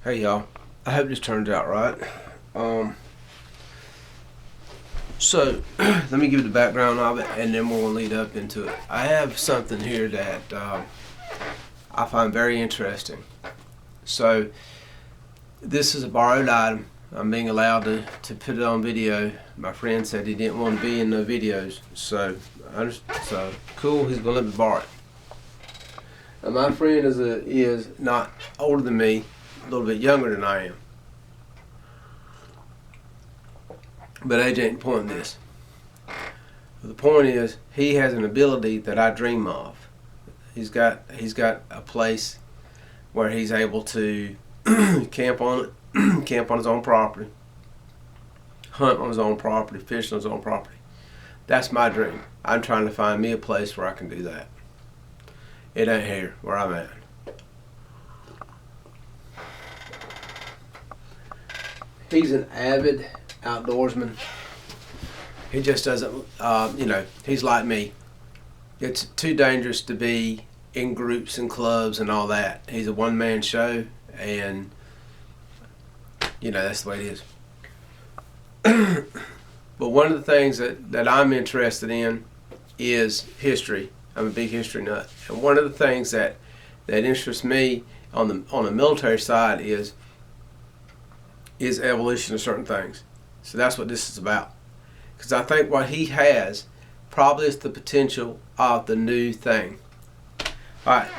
Hey y'all, I hope this turns out right. So let me give you the background of it, and then we'll lead up into it. I have something here that I find very interesting. So this is a borrowed item. I'm being allowed to put it on video. My friend said he didn't want to be in the videos, so cool. He's gonna let me borrow it. And my friend is not older than me, a little bit younger than I am. But age ain't the point of this. The point is, he has an ability that I dream of. He's got a place where he's able to camp on his own property, hunt on his own property, fish on his own property. That's my dream. I'm trying to find me a place where I can do that. It ain't here where I'm at. He's an avid outdoorsman. He just doesn't, he's like me. It's too dangerous to be in groups and clubs and all that. He's a one-man show, and that's the way it is. But one of the things that I'm interested in is history. I'm a big history nut, and one of the things that interests me on the military side is evolution of certain things. So that's what this is about. Because I think what he has probably is the potential of the new thing. Alright,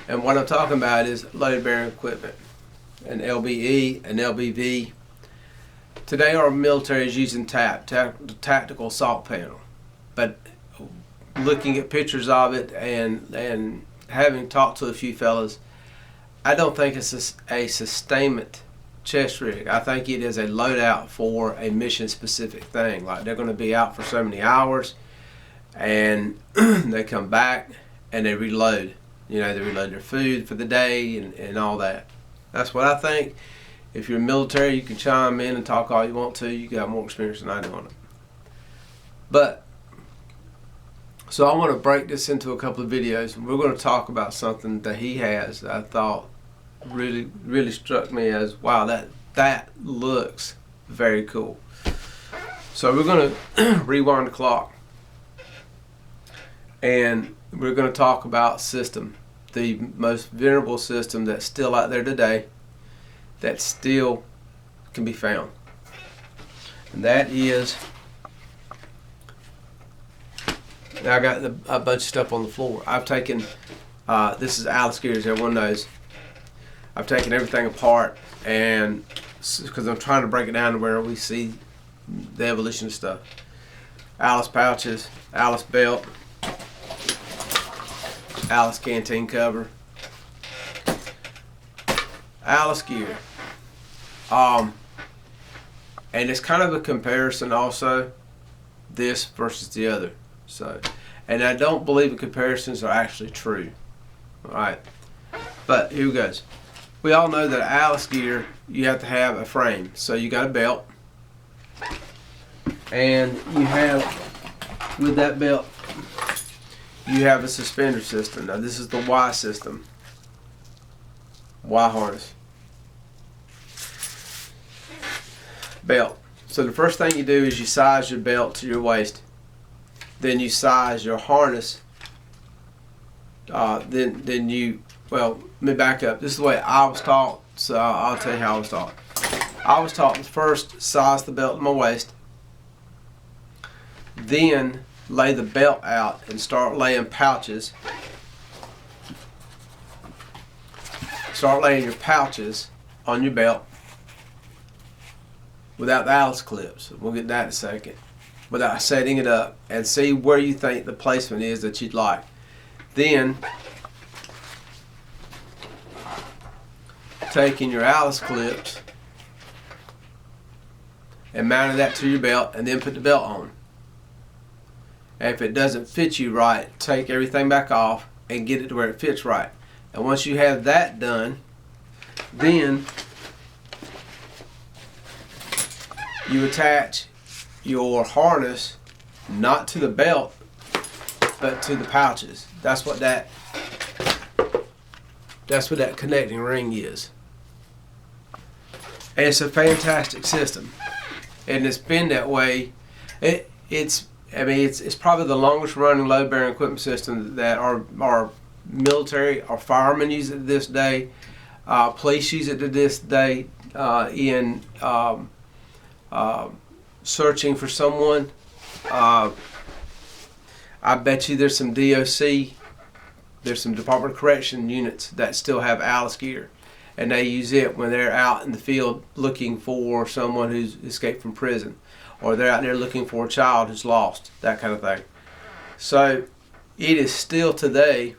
and what I'm talking about is load bearing equipment, an LBE, an LBV. Today our military is using tactical assault panel, but looking at pictures of it and having talked to a few fellas, I don't think it's a sustainment chest rig. I think it is a loadout for a mission specific thing. Like, they're going to be out for so many hours, and they come back and they reload. They reload their food for the day and all that. That's what I think. If you're military, you can chime in and talk all you want to. You got more experience than I do on it. But so I want to break this into a couple of videos, and we're going to talk about something that he has that I thought really struck me as, wow, that looks very cool. So we're going to rewind the clock, and we're going to talk about system, the most venerable system that's still out there today, that still can be found, and that is, now I got a bunch of stuff on the floor. I've taken this is Alice gears, everyone knows. I've taken everything apart, and because I'm trying to break it down to where we see the evolution of stuff. Alice pouches, Alice belt, Alice canteen cover, Alice gear. And it's kind of a comparison also, this versus the other. So, and I don't believe the comparisons are actually true. Alright, but here goes. We all know that Alice gear, you have to have a frame. So you got a belt, and you have, with that belt, you have a suspender system. Now this is the Y system, Y harness, belt. So the first thing you do is you size your belt to your waist. Then you size your harness. Then you, well, let me back up. This is the way I was taught, so I'll tell you how I was taught. I was taught to first size the belt to my waist, then lay the belt out and start laying pouches. Start laying your pouches on your belt without the Alice clips. We'll get that in a second. Without setting it up, and see where you think the placement is that you'd like. Then taking your Alice clips and mounting that to your belt, and then put the belt on. And if it doesn't fit you right, take everything back off and get it to where it fits right. And once you have that done, then you attach your harness not to the belt but to the pouches. That's what that connecting ring is. And it's a fantastic system, and it's been that way. It's probably the longest running load bearing equipment system that our military, our firemen use it to this day. Police use it to this day in searching for someone. I bet you there's some DOC, there's some Department of Correction units that still have Alice gear, and they use it when they're out in the field looking for someone who's escaped from prison, or they're out there looking for a child who's lost, that kind of thing. So it is still today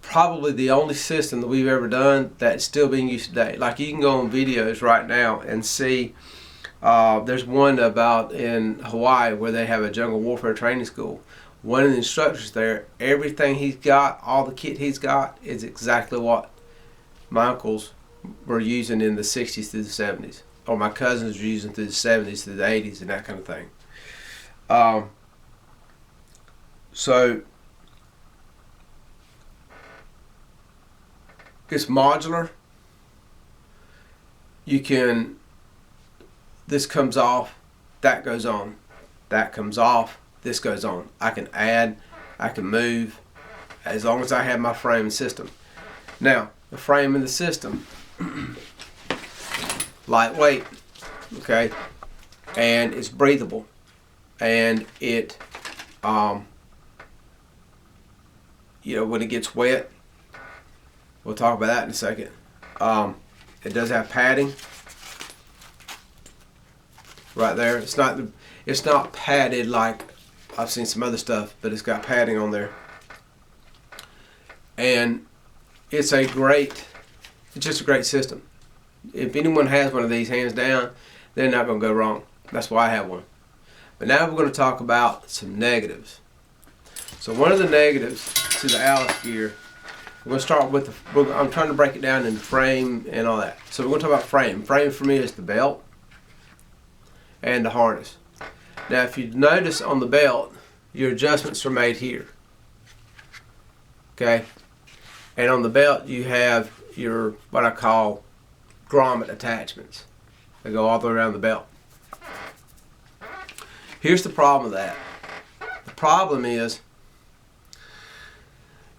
probably the only system that we've ever done that's still being used today. Like, you can go on videos right now and see, there's one about in Hawaii where they have a jungle warfare training school. One of the instructors there, everything he's got, all the kit he's got, is exactly what my uncles were using in the 60s through the 70s, or my cousins were using through the 70s through the 80s and that kind of thing. So it's modular. You can, this comes off, that goes on, that comes off, this goes on. I can add, I can move, as long as I have my frame and system. Now, the frame and the system, lightweight, okay, and it's breathable, and it, when it gets wet, we'll talk about that in a second. It does have padding right there. It's not padded like I've seen some other stuff, but it's got padding on there. And it's just a great system. If anyone has one of these, hands down, they're not going to go wrong. That's why I have one. But now we're going to talk about some negatives. So one of the negatives to the Alice gear, we're going to start with I'm trying to break it down in frame and all that. So we're going to talk about frame. Frame for me is the belt and the harness. Now, if you notice on the belt, your adjustments are made here. Okay? And on the belt, you have your, what I call, grommet attachments. They go all the way around the belt. Here's the problem with that. The problem is,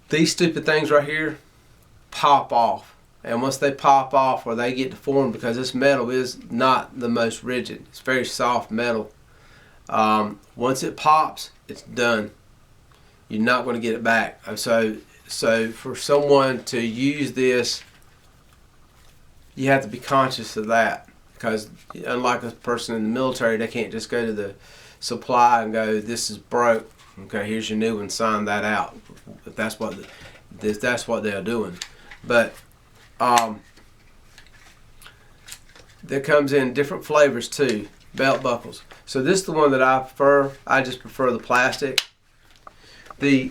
these stupid things right here pop off. And once they pop off or they get deformed, because this metal is not the most rigid, it's very soft metal. Once it pops, it's done. You're not going to get it back. So for someone to use this, you have to be conscious of that, because unlike a person in the military, they can't just go to the supply and go, this is broke, okay, here's your new one, sign that out, if that's what they're doing. But that comes in different flavors too. Belt buckles. So this is the one that I prefer. I just prefer the plastic. The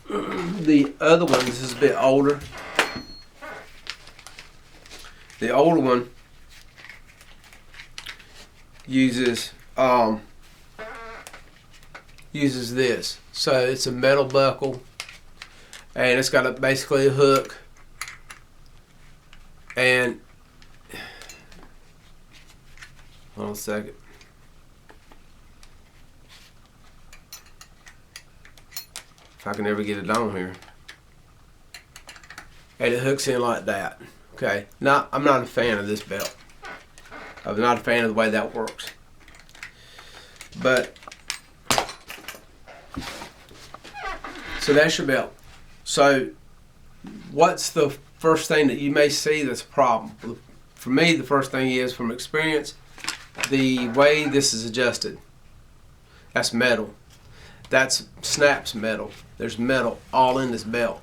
other one, this is a bit older. The older one uses this. So it's a metal buckle, and it's got basically a hook, and hold on a second. If I can ever get it on here. And it hooks in like that. Okay. Now, I'm not a fan of this belt. I'm not a fan of the way that works. But, so that's your belt. So, what's the first thing that you may see that's a problem? For me, the first thing is, from experience, the way this is adjusted. That's metal. That's snaps metal. There's metal all in this belt.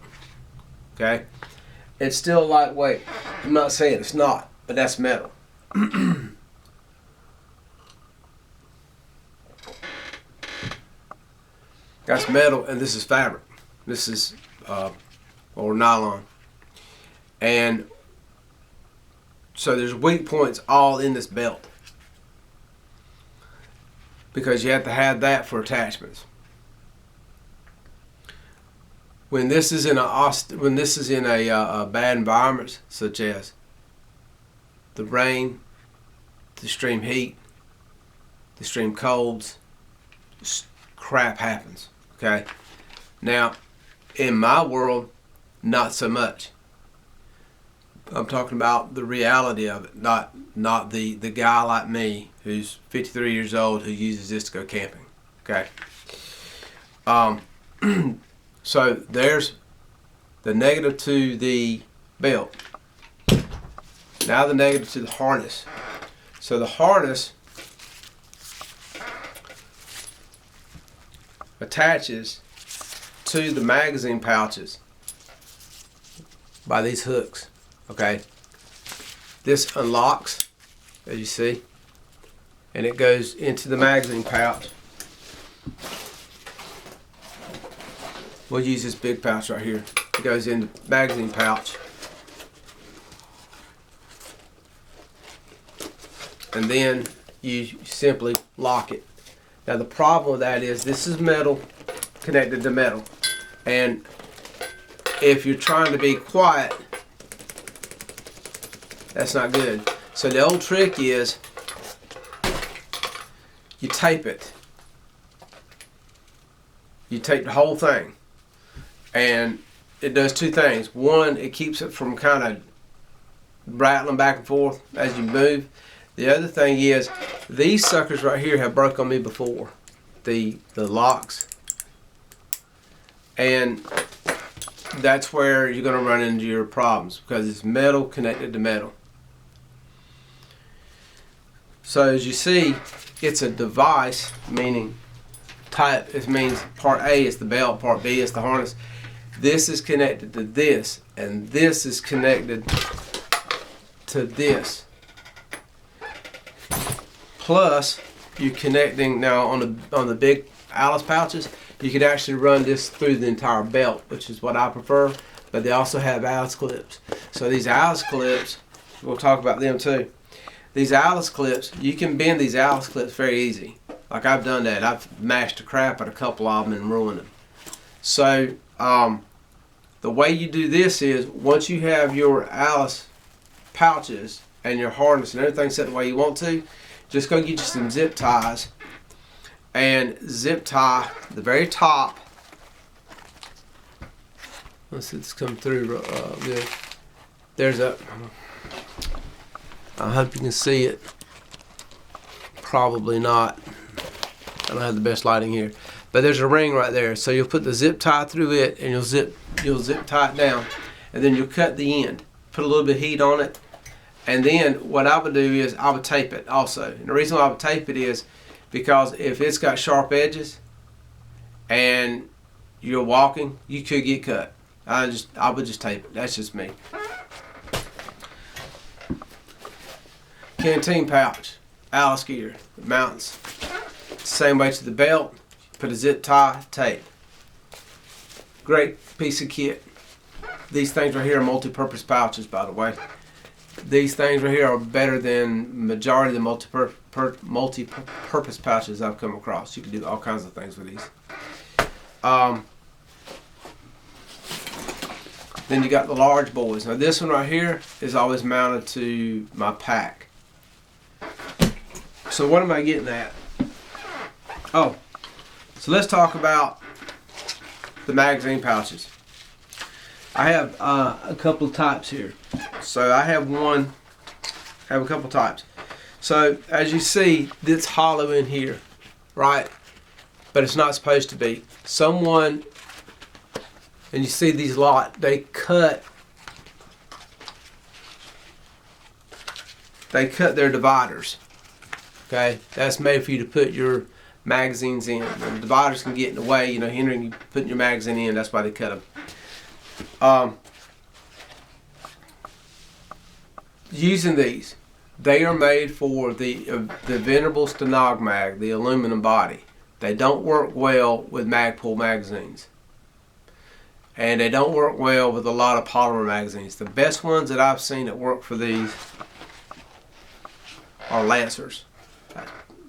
Okay? It's still lightweight. I'm not saying it's not, but that's metal. That's metal, and this is fabric. This is or nylon. And so there's weak points all in this belt, because you have to have that for attachments. when this is in a bad environment, such as the rain, the extreme heat, the extreme colds, crap happens. Okay. Now, in my world, not so much. I'm talking about the reality of it, not the guy like me who's 53 years old who uses this to go camping. Okay. So there's the negative to the belt. Now the negative to the harness. So the harness attaches to the magazine pouches by these hooks. Okay. This unlocks, as you see, and it goes into the magazine pouch. We'll use this big pouch right here. It goes in the magazine pouch. And then you simply lock it. Now the problem with that is this is metal connected to metal. And if you're trying to be quiet, that's not good. So the old trick is you tape it. You tape the whole thing. And it does two things. One, it keeps it from kind of rattling back and forth as you move. The other thing is, these suckers right here have broke on me before. The locks. And that's where you're going to run into your problems, because it's metal connected to metal. So as you see, it's a device, meaning type. It means part A is the belt, part B is the harness. This is connected to this, and this is connected to this. Plus, you're connecting now on the big Alice pouches. You could actually run this through the entire belt, which is what I prefer. But they also have Alice clips. So these Alice clips, we'll talk about them too. These Alice clips, you can bend these Alice clips very easy. Like I've done that. I've mashed the crap out of a couple of them and ruined them. So the way you do this is, once you have your Alice pouches and your harness and everything set the way you want to, just go get you some zip ties and zip tie the very top. Let's see this come through good. There's a, I hope you can see it. Probably not. I don't have the best lighting here. But there's a ring right there. So you'll put the zip tie through it, and you'll zip tie it down. And then you'll cut the end. Put a little bit of heat on it. And then what I would do is I would tape it also. And the reason why I would tape it is because if it's got sharp edges and you're walking, you could get cut. I would just tape it. That's just me. Canteen pouch, Alice gear, mounts. Same way to the belt. Put a zip tie, tape. Great piece of kit. These things right here are multi-purpose pouches, by the way. These things right here are better than majority of the multi-purpose pouches I've come across. You can do all kinds of things with these. Then you got the large boys. Now this one right here is always mounted to my pack. So what am I getting at? Oh, so let's talk about the magazine pouches. I have a couple of types here. So I have a couple of types. So as you see, it's hollow in here, right? But it's not supposed to be. Someone, and you see these they cut their dividers. Okay, that's made for you to put your magazines in. The dividers can get in the way, hindering you putting your magazine in. That's why they cut them. Using these, they are made for the Venerable Stenogmag, the aluminum body. They don't work well with Magpul magazines, and they don't work well with a lot of polymer magazines. The best ones that I've seen that work for these are Lancers,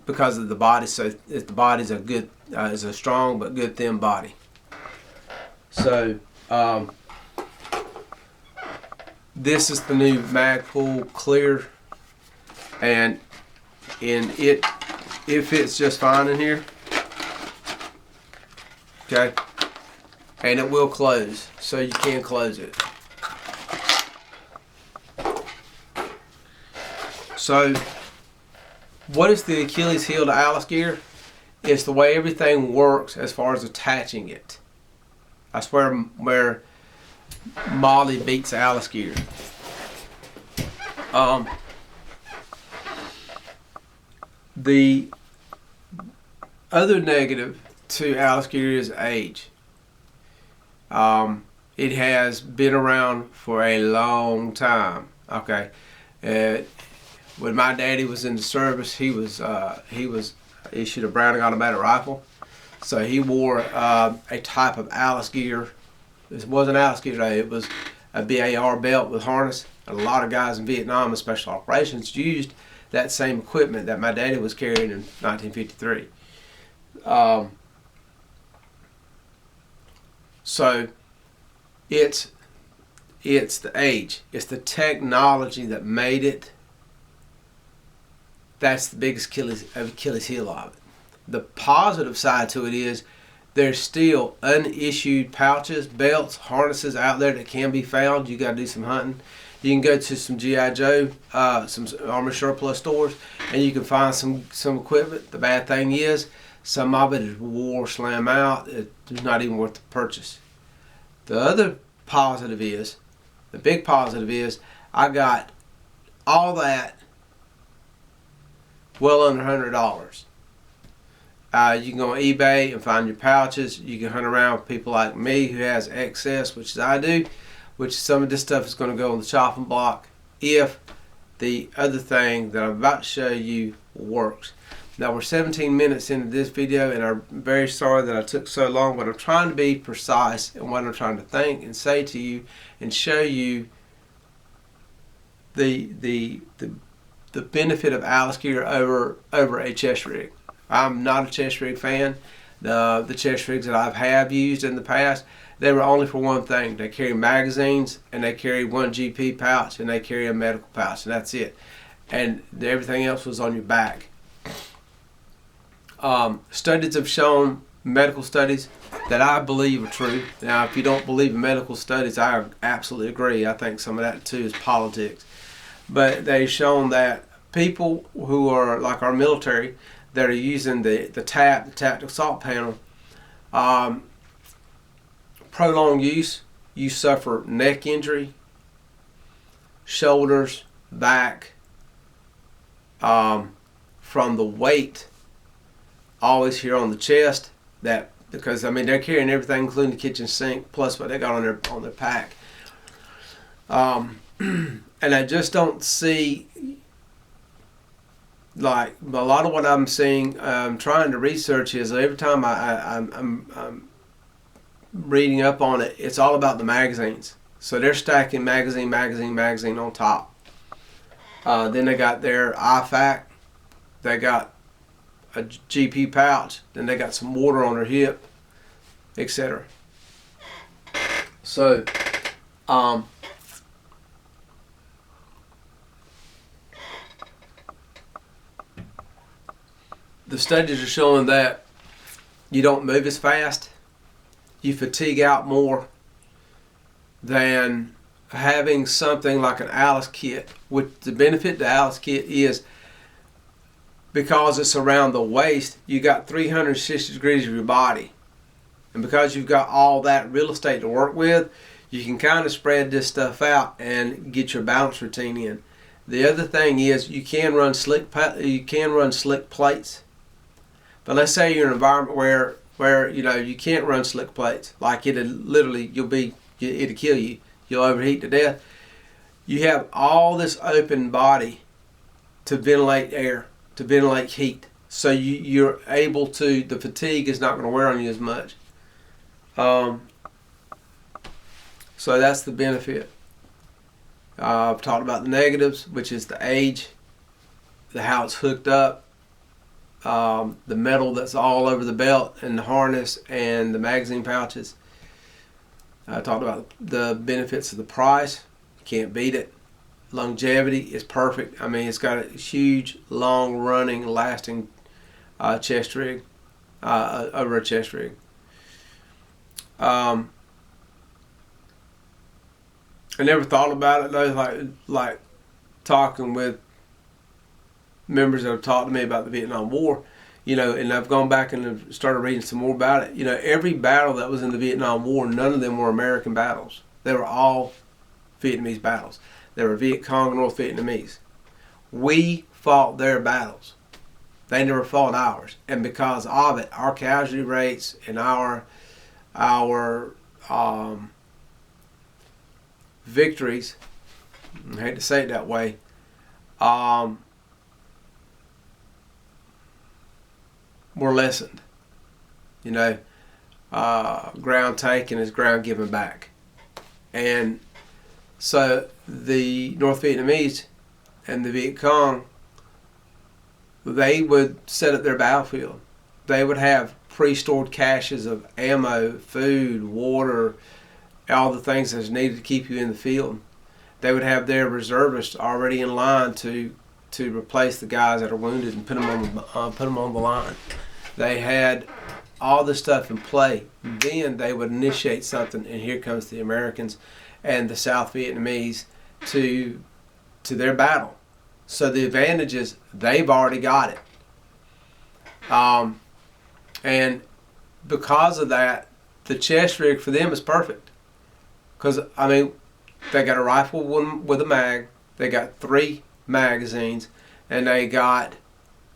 because of the body. So if the body's is a strong but good thin body. So This is the new Magpul Clear, and it fits just fine in here. Okay, and it will close, so you can close it. So, what is the Achilles heel to Alice gear? It's the way everything works as far as attaching it. That's where Molly beats Alice gear. The other negative to Alice gear is age. It has been around for a long time. Okay, when my daddy was in the service, he was issued a Browning automatic rifle, so he wore a type of Alice gear. It wasn't Alice gear today, it was a BAR belt with harness. A lot of guys in Vietnam and special operations used that same equipment that my daddy was carrying in 1953. So it's the age, it's the technology that made it. That's the biggest Achilles heel of it. The positive side to it is there's still unissued pouches, belts, harnesses out there that can be found. You got to do some hunting. You can go to some G.I. Joe, some Army Surplus stores, and you can find some equipment. The bad thing is, some of it is wore slam out. It's not even worth the purchase. The other positive is, the big positive is, I got all that well under $100. You can go on eBay and find your pouches. You can hunt around with people like me who has excess, which is I do, which some of this stuff is going to go on the chopping block if the other thing that I'm about to show you works. Now we're 17 minutes into this video, and I'm very sorry that I took so long, but I'm trying to be precise in what I'm trying to think and say to you and show you the benefit of Alice gear over a chest rig. I'm not a chest rig fan. The chest rigs that I have used in the past, they were only for one thing. They carry magazines, and they carry one GP pouch, and they carry a medical pouch, and that's it. And everything else was on your back. Studies have shown, medical studies, that I believe are true. Now, if you don't believe in medical studies, I absolutely agree. I think some of that too is politics. But they've shown that people who are like our military that are using the tactical assault panel, prolonged use, you suffer neck injury, shoulders, back, from the weight always here on the chest. That because I mean they're carrying everything, including the kitchen sink, plus what they got on their pack. And I just don't see, like a lot of what I'm seeing, trying to research is every time I'm reading up on it, it's all about the magazines. So they're stacking magazine on top. Then they got their IFAK, they got a GP pouch, then they got some water on their hip, etc. So, the studies are showing that you don't move as fast, you fatigue out more than having something like an Alice kit. Which the benefit to Alice kit is because it's around the waist, you got 360 degrees of your body. And because you've got all that real estate to work with, you can kind of spread this stuff out and get your balance routine in. The other thing is you can run slick plates. But let's say you're in an environment where you know you can't run slick plates. Like it'll kill you. You'll overheat to death. You have all this open body to ventilate air, to ventilate heat. So you're able to, the fatigue is not going to wear on you as much. So that's the benefit. I've talked about the negatives, which is the age, how it's hooked up, the metal that's all over the belt and the harness and the magazine pouches. I talked about the benefits of the price. Can't beat it. Longevity is perfect. I mean, it's got a huge, long-running, lasting chest rig, over a chest rig. I never thought about it though, like talking with members that have talked to me about the Vietnam War, and I've gone back and have started reading some more about it. Every battle that was in the Vietnam War, none of them were American battles. They were all Vietnamese battles. They were Viet Cong and North Vietnamese. We fought their battles. They never fought ours. And because of it, our casualty rates and our victories, I hate to say it that way, were lessened. Ground taken is ground given back. And so the North Vietnamese and the Viet Cong, they would set up their battlefield. They would have pre-stored caches of ammo, food, water, all the things that's needed to keep you in the field. They would have their reservists already in line to replace the guys that are wounded and put them on the line. They had all this stuff in play. Then they would initiate something, and here comes the Americans and the South Vietnamese to their battle. So the advantage is they've already got it. And because of that, the chest rig for them is perfect. Because, they got a rifle with a mag, they got 3 magazines, and they got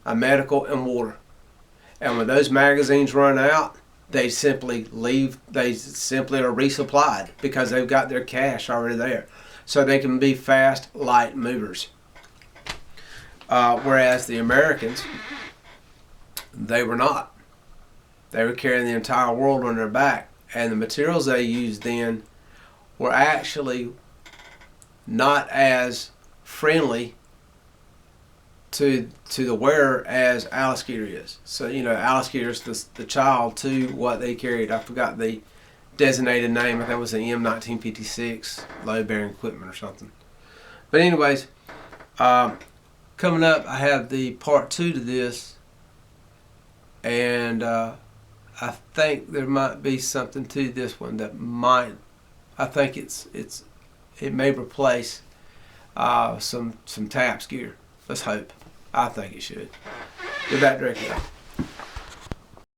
a medical and water. And when those magazines run out, they simply are resupplied because they've got their cash already there. So they can be fast, light movers. Whereas the Americans, they were not. They were carrying the entire world on their back. And the materials they used then were actually not as friendly to the wearer as Alice-Gear is. So, Alice-Gear is the child to what they carried. I forgot the designated name. I think it was an M1956 load-bearing equipment or something. But anyways, coming up, I have the part 2 to this, and I think there might be something to this one that I think it may replace some TAPS gear. Let's hope. I think it should. Get back directly.